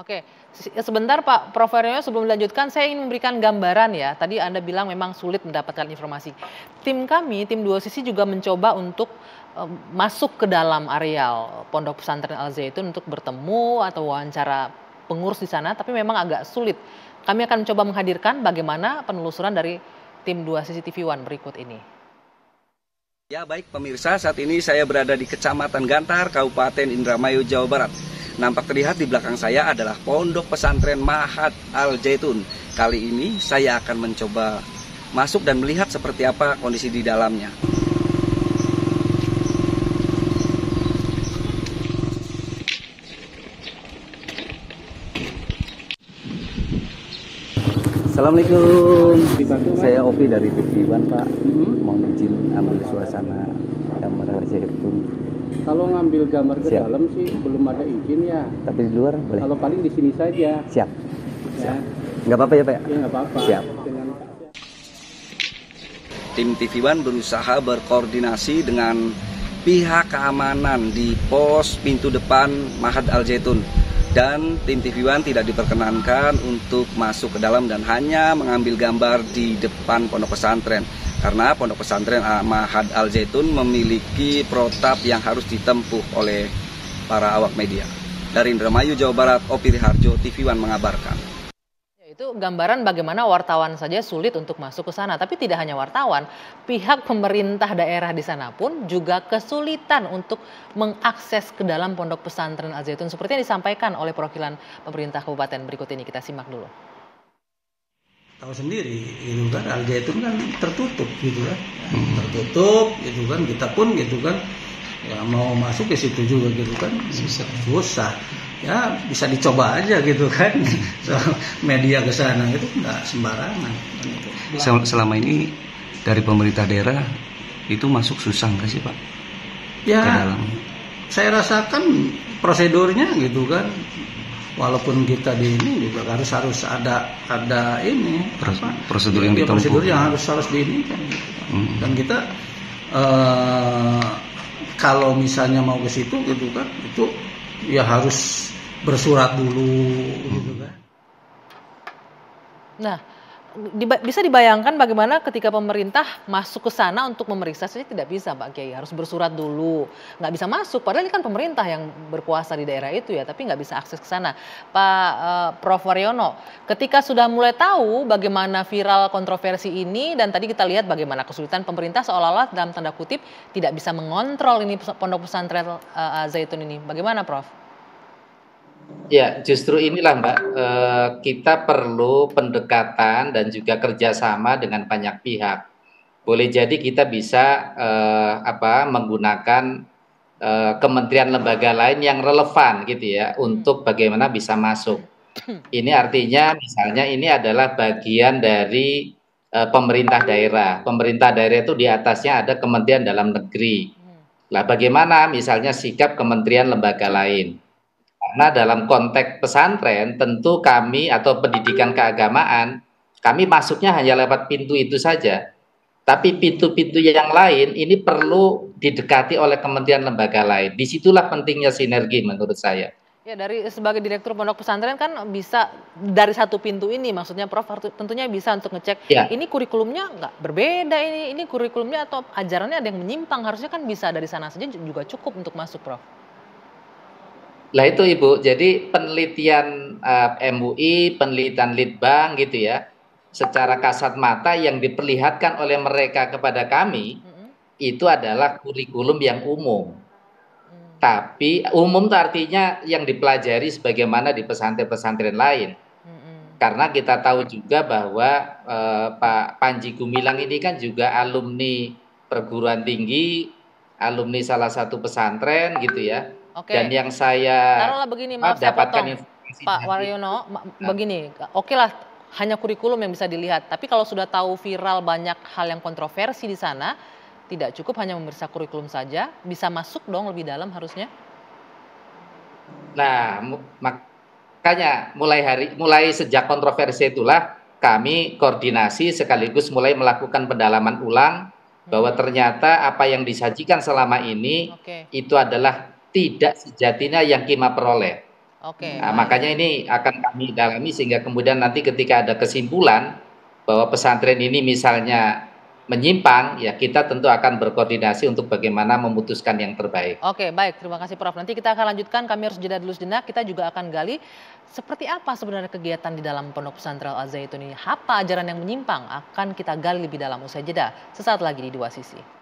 Oke, sebentar Pak Prof. Haryono, sebelum dilanjutkan saya ingin memberikan gambaran ya. Tadi Anda bilang memang sulit mendapatkan informasi. Tim kami, tim Dua Sisi juga mencoba untuk masuk ke dalam areal Pondok Pesantren Al Zaitun untuk bertemu atau wawancara pengurus di sana, tapi memang agak sulit. Kami akan mencoba menghadirkan bagaimana penelusuran dari tim Dua Sisi TV One berikut ini. Ya baik pemirsa, saat ini saya berada di Kecamatan Gantar, Kabupaten Indramayu, Jawa Barat. Nampak terlihat di belakang saya adalah Pondok Pesantren Mahad Al Zaitun. Kali ini saya akan mencoba masuk dan melihat seperti apa kondisi di dalamnya. Assalamualaikum, saya Opi dari TV One Pak. Mau izin ambil suasana gambar Al Zaitun. Kalau ngambil gambar ke dalam sih belum ada izin ya. Tapi di luar boleh? Kalau paling di sini saja. Siap. Ya. Nggak apa-apa ya Pak? Ya nggak apa-apa. Siap. Tim TV One berusaha berkoordinasi dengan pihak keamanan di pos pintu depan Mahad Al Zaitun. Dan tim TV One tidak diperkenankan untuk masuk ke dalam dan hanya mengambil gambar di depan pondok pesantren. Karena pondok pesantren Mahad Al Zaitun memiliki protap yang harus ditempuh oleh para awak media. Dari Indramayu, Jawa Barat, Opi Harjo, TV One mengabarkan. Itu gambaran bagaimana wartawan saja sulit untuk masuk ke sana. Tapi tidak hanya wartawan, pihak pemerintah daerah di sana pun juga kesulitan untuk mengakses ke dalam pondok pesantren Al Zaitun. Seperti yang disampaikan oleh perwakilan pemerintah kabupaten berikut ini. Kita simak dulu. Tahu sendiri gitu kan, Al Zaitun kan tertutup gitu kan, tertutup gitu kan, kita pun gitu kan ya mau masuk ke situ juga gitu kan susah ya, bisa dicoba aja gitu kan. So, media ke sana itu nggak sembarangan gitu. Selama ini dari pemerintah daerah itu masuk susah nggak sih Pak? Ya, ke dalam? Saya rasakan prosedurnya gitu kan. Walaupun kita di ini juga harus ada ini prosedur yang ditempuh. Prosedur yang harus di ini kan. Dan kita kalau misalnya mau ke situ gitu kan, itu ya harus bersurat dulu gitu kan. Nah, bisa dibayangkan bagaimana ketika pemerintah masuk ke sana untuk memeriksa saja tidak bisa Pak Kiai, harus bersurat dulu, nggak bisa masuk, padahal ini kan pemerintah yang berkuasa di daerah itu ya, tapi nggak bisa akses ke sana. Pak Prof. Haryono, ketika sudah mulai tahu bagaimana viral kontroversi ini dan tadi kita lihat bagaimana kesulitan pemerintah seolah-olah dalam tanda kutip tidak bisa mengontrol ini pondok pesantren Zaitun ini, bagaimana Prof? Ya, justru inilah Mbak, kita perlu pendekatan dan juga kerjasama dengan banyak pihak. Boleh jadi kita bisa menggunakan kementerian lembaga lain yang relevan gitu ya, untuk bagaimana bisa masuk. Ini artinya misalnya ini adalah bagian dari pemerintah daerah. Pemerintah daerah itu di atasnya ada Kementerian Dalam Negeri. Lah bagaimana misalnya sikap kementerian lembaga lain? Karena dalam konteks pesantren tentu kami atau pendidikan keagamaan kami masuknya hanya lewat pintu itu saja. Tapi pintu-pintu yang lain ini perlu didekati oleh kementerian lembaga lain. Disitulah pentingnya sinergi menurut saya. Ya, dari sebagai direktur pondok pesantren kan bisa dari satu pintu ini, maksudnya Prof tentunya bisa untuk ngecek Ya. ini kurikulumnya nggak berbeda, ini kurikulumnya atau ajarannya ada yang menyimpang, harusnya kan bisa dari sana saja juga cukup untuk masuk Prof. Lah itu Ibu, jadi penelitian MUI, penelitian Litbang gitu ya, secara kasat mata yang diperlihatkan oleh mereka kepada kami itu adalah kurikulum yang umum. Tapi umum itu artinya yang dipelajari sebagaimana di pesantren-pesantren lain. Karena kita tahu juga bahwa Pak Panji Gumilang ini kan juga alumni perguruan tinggi, alumni salah satu pesantren gitu ya. Oke. Dan yang saya taruhlah begini, maaf saya potong, informasi Pak Haryono, begini, oke lah hanya kurikulum yang bisa dilihat, tapi kalau sudah tahu viral banyak hal yang kontroversi di sana, tidak cukup hanya memeriksa kurikulum saja, bisa masuk dong lebih dalam harusnya. Nah, makanya mulai sejak kontroversi itulah kami koordinasi sekaligus mulai melakukan pendalaman ulang bahwa ternyata apa yang disajikan selama ini itu adalah tidak sejatinya yang Kima peroleh. Oke. Nah, makanya ini akan kami dalami sehingga kemudian nanti ketika ada kesimpulan bahwa pesantren ini misalnya menyimpang, ya kita tentu akan berkoordinasi untuk bagaimana memutuskan yang terbaik. Oke, baik. Terima kasih Prof. Nanti kita akan lanjutkan, kami harus jeda dulu sejenak. Kita juga akan gali seperti apa sebenarnya kegiatan di dalam Pondok Pesantren Al Zaitun ini. Apa ajaran yang menyimpang? Akan kita gali lebih dalam usai jeda. Sesaat lagi di Dua Sisi.